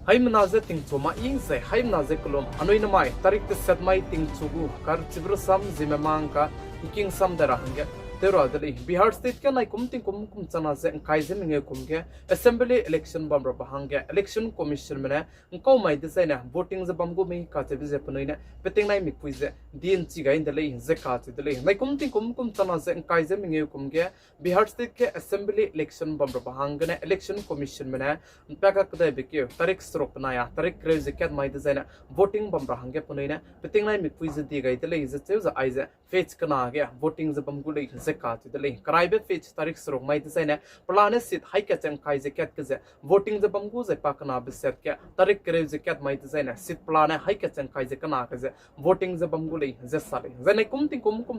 Hai manaze ting chuma ing se hai manaze kolom anoi namai tarik te set mai ting chugu kar chibru sam Zememanka king sam dara hange tero adali Bihar state ka nai kum chana se kai zeminge kumge assembly election bamra bahange election commission mena ko mai design voting ze bamgu me ka che bize panoina peting nai mi puize din chi ga indale ze ka che dele nai kum chana se kai zeminge kumge Bihar state ke assembly election bamra bahange na election commission mena paka kada bikyo tarik strok naya tarik kreze kat mai design voting bamra hange panoina peting nai mi puize di ga dele ze che za aize fetch kana ge voting ze bamgu le ze ka che dele kraibe fetch tarik strok mai design plane sit hai ka chang kai ze kat ke ze voting ze bamgu ze pakana biset ke tarik kreze kat mai design sit plane hai ka chang kai ze kana ke ze voting ze bamgu le ze sale ze nei kum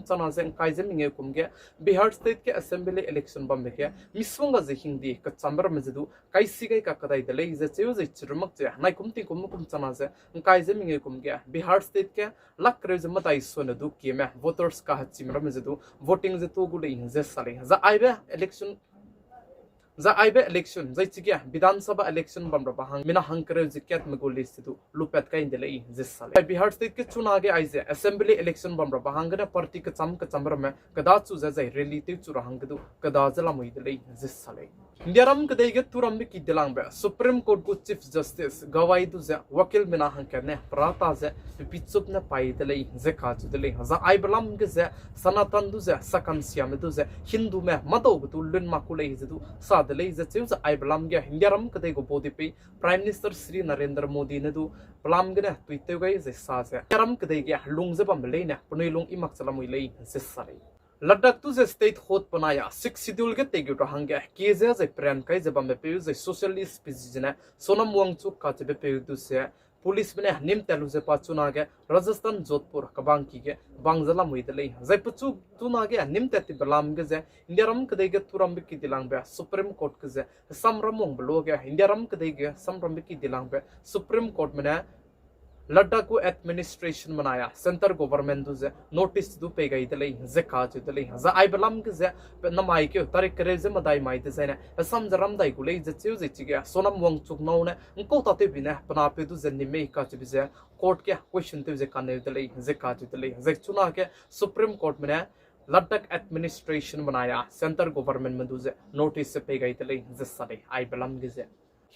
chana ze kai ze minge kumge Bihar state ke assembly election bam ke miswanga ze hindi ka chamber me zedu kai sigai ka kadai dele ze cheu ze chirmak che nai kum chana ze kai ze minge kumge Bihar state ke lak kreze matai sona du ke me voters ka hachimra me zedu voting ze to gule ze sale za aibe election zai chigia Vidhan Sabha election bamra bahang mina hankre zikyat megoli sidu lupet ka indele ze sale Bihar state ke chuna ge aize assembly election bamra bahang na party ka chamra me kada chu zai relative chu rahang du kada jala muidele ze sale Ndiaram kadai ge turam ki dilang be Supreme Court go Chief Justice gawai du ze wakil mina hankne prata ze pitsup na pai dele ze ka chu dele za ai balam ge ze sanatan du ze sakan siam du ze hindu me mado du lun makule ze du sa dele ze chu za ai balam ge Ndiaram kadai go bodi pe Prime Minister Sri Narendra Modi ne du balam ge na tuite ge ze sa ze Ndiaram kadai ge lung ze bam le na punoi lung imak chalamui le ze sare Ladakh to the state hot panaya 6 schedule ge tegu to hangya keze ze pran kai ze bam pe ze socialist pizina sonam wangchu ka che pe du se police bene nim telu ze pa chuna ge Rajasthan Jodhpur kabang ki ge bangjala muidele ze puchu tuna ge nim tati balam ge ze Indiaram kdai ge turam ki dilang be Supreme Court ge ze samramong blo ge Indiaram kdai ge samram ki dilang be Supreme Court mena Ladakh को administration बनाया centre government दुजे notice दु पे गई दले जे काज दले जा आई बलम के जे नमाई के तारिक करे जे मदाई माई दे जे ने सम जरम दाई गुले जे चिउ जे चिगे सोनम वंग चुक नौ ने को ताते बिने पना पे दु जे निमे का च बिजे कोर्ट के क्वेश्चन ते जे काने दले जे काज दले जे चुना के सुप्रीम कोर्ट में Ladakh administration बनाया सेंटर गवर्नमेंट में दुजे नोटिस पे गई दले जे सरे आई बलम के जे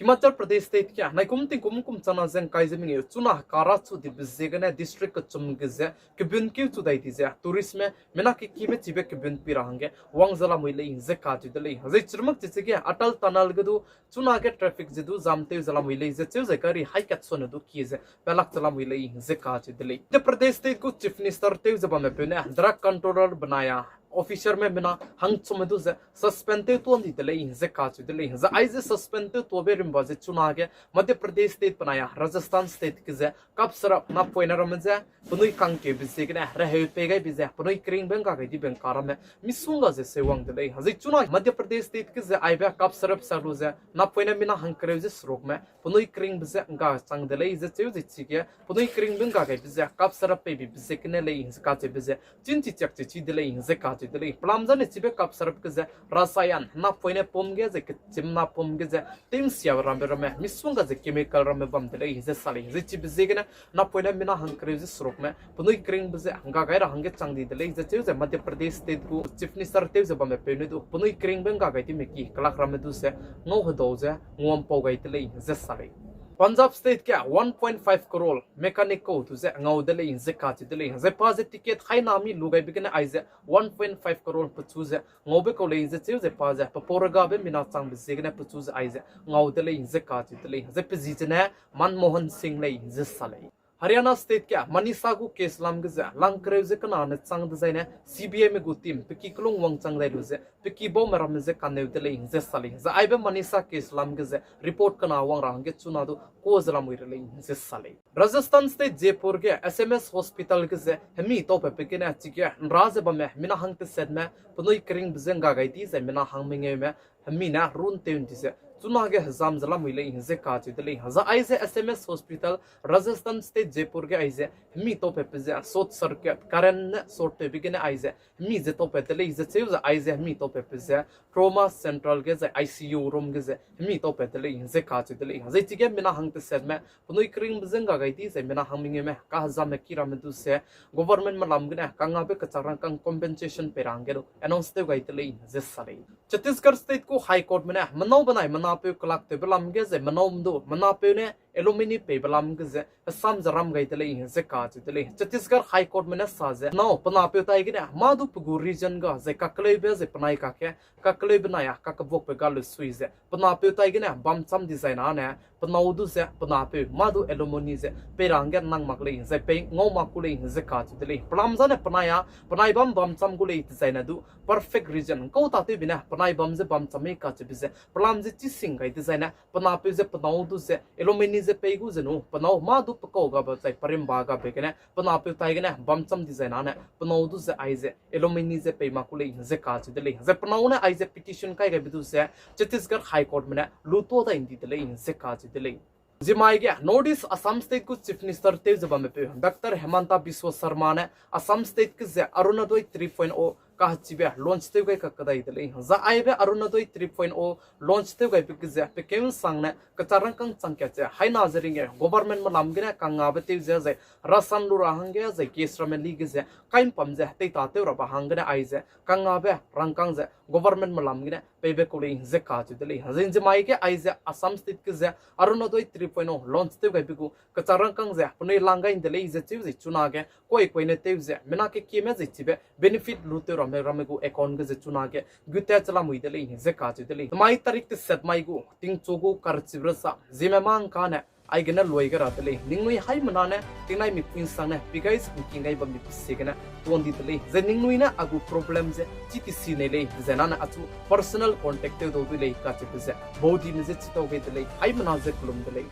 Himachal Pradesh state kya nai kum chana zen kai zeminge chuna kara chu di bizegane district ka chumgize kibun ki chu dai dize tourism mena ki kibe chibe kibun pi rahange wangzala muile inze ka ju dele hazai chirmak chichige atal tunnel gadu chuna ke traffic jidu zamte zala muile ze chu zakari high cat sonu du kize pelak zala muile inze ka ju dele the Pradesh state ko chief minister te zaba me pene drug controller banaya officer में बिना हंग चुमेदु से suspend तो अंदी दले इंजे काचु दले इंजे आइजे suspend तो बेरिम बाजे चुना के मध्य प्रदेश स्टेट बनाया राजस्थान स्टेट के जे कब सर ना पोइनर में जे पुनुई कांग के बिजे के रहे पेगे बिजे पुनुई क्रिंग बेंगा के दी बेंकार में मिसुंगा जे सेवंग दले हजे चुना मध्य प्रदेश स्टेट के जे आइबे कब सरप सरु जे ना पोइनर बिना हंग करे जे स्रोक में पुनुई क्रिंग बिजे गा संग दले जे चेउ जे चिके पुनुई क्रिंग बेंगा के बिजे कब सरप पे बिजे के ने ले इंजे काचे बिजे चिंची चक ची दले इंजे काचे dele plamza ne chibe kap sarap ke ze rasayan na poine pomge ze ke chimna pomge ze tim sia rambe rame miswanga ze chemical rame bam dele ze sali ze chibe ze gena na poine mina hankre ze srok me punoi kring ze hanga gai ra hange changdi dele ze che ze madhya pradesh state ku chief minister te ze bam pe ne du punoi kring benga gai ti me ki kalak rame du se no hodo ze ngom po gai dele ze sali Punjab state क्या 1.5 crore mechanic को तुझे अंगाव दले इंजे काचे दले इंजे पाजे ticket high नामी लुगाई बिकने आइजे 1.5 crore पचुजे ngawbe ko le inze che paje paporaga be mina chang bisegne pchuz aize ngaw dele inze kache dele ze pizine Manmohan Singh le inze sale Haryana state क्या Manisha को केस लाम गजे lung करे जे कना ने चंग दजाइने CBI में गुतिम पिकी क्लोंग वंग चंग दाइ लुजे पिकी बो मरम जे कने दले इंजे सले जे आइबे Manisha केस लाम गजे रिपोर्ट कना वंग रांगे चुना दो को जला मुइरले इंजे सले राजस्थान स्टेट जयपुर के SMS हॉस्पिटल गजे हमी तो पे पिके ने चिके राज बमे मिना हंग ते सेद में पुनोई करिंग बजेंगा गाइती जे मिना हंग मिंगे में हमी ना रुन तेन दिसे चुना के हजाम जला मिले हिंसे काची दले हजा आइजे SMS hospital Rajasthan state Jaipur के आइजे मी तो पे पे सोट सर्किट करन सोट पे बिगने आइजे मी जे तो पे दले जे चेउ आइजे मी तो पे पे ट्रॉमा सेंट्रल के जे आईसीयू रूम के जे मी तो पे दले हिंसे काची दले हजे चिगे मिना हंगते सेट में पुनोय क्रिंग बजंगा गाइती से मिना हमिंगे में का हजा में किरा में दु से गवर्नमेंट में लाम गने कंगा पे कचरा कंग कंपेंसेशन पे रांगे अनाउंस ते गाइतले जे साले छत्तीसगढ़ स्टेट को हाई कोर्ट में मनाव बनाई मनापे क्लाक ते बलाम के जे मनावमदो मनापे ने एलुमिनी पे बलाम के जे सम जराम गाइतले जे काज तले छत्तीसगढ़ हाई कोर्ट में साजे नौ पनापे ताई के मादु पुगु रीजन गा जे ककले बे जे पनाई का के ककले बनाया कक बोक पे गाल सुई जे पनापे ताई के बम सम डिजाइन आने पनाउदु से पनापे मादु एलुमिनी जे पे रांगे नंग मकले जे पे ngौ माकुले जे काज तले पलाम जाने पनाया पनाई बम सम गुले डिजाइन दु परफेक्ट रीजन को ताते बिना पनाई बम जे बम समे का बिजे पलाम जे चिसिंग गाइ डिजाइन पनापे जे पनाउदु से एलुमिनी जे पे गु जनु पनाउ मादु पको गा बचाई परिम बागा बेगने पनापे ताइगने बम सम डिजाइन आने पनाउदु से आइजे एलुमिनी जे पे माकुले जे काज दले जे पनाउ ने आइजे पिटिशन काय गा बिदु से छत्तीसगढ़ हाई कोर्ट में लुतो दा इंदी दले जे काज दले जिमाई के नोटिस असम स्टेट को चीफ मिनिस्टर ते जबा में पे डॉक्टर हेमंता बिस्व शर्मा ने असम स्टेट के जे अरुणोदय 3.0 का चिबे लॉन्च ते गई का कदाई दले जा आइबे अरुणोदय 3.0 लॉन्च ते गई पे जे पे केम सांगने कचारंग कंग चंके जे हाई नाजरिंगे गवर्नमेंट में लामगे कंगा बते जे जे रसन लु राहंगे जे केसर में लीगे जे काइन पमजे ते ताते र बहांगने आइजे कंगा बे रंगकंग जे गवर्नमेंट में लामगे पेबे कोले जे काज दले हजिन जे माई के आइजे असम स्टेट के जे अरुणोदय 3.0 लॉन्च ते गई पे कचारंग कंग जे पुने लांगा इन दले जे चिव जे चुना के कोई कोई ने ते जे मिना के केमे जे चिबे बेनिफिट लुते रमेगु अकाउंट के चुना के गुते चला मुइदले जे काज दले माई तारीख ते सेट माइगु तिंग चोगु करचिब्रसा जेमेमांकाने आइगना लोइगरा दले निंगनुई हाई मनाने तिंगनाई मिपिन सांने पिगाइस किंगाई बम पिसेगना तोंदी दले जे निंगनुई ना अगु प्रॉब्लम जे चितिसी ने ले जेनाना अचु पर्सनल कांटेक्ट दो दले का चिपसे बॉडी में जे चितो गई दले हाई मना जे कुलम दले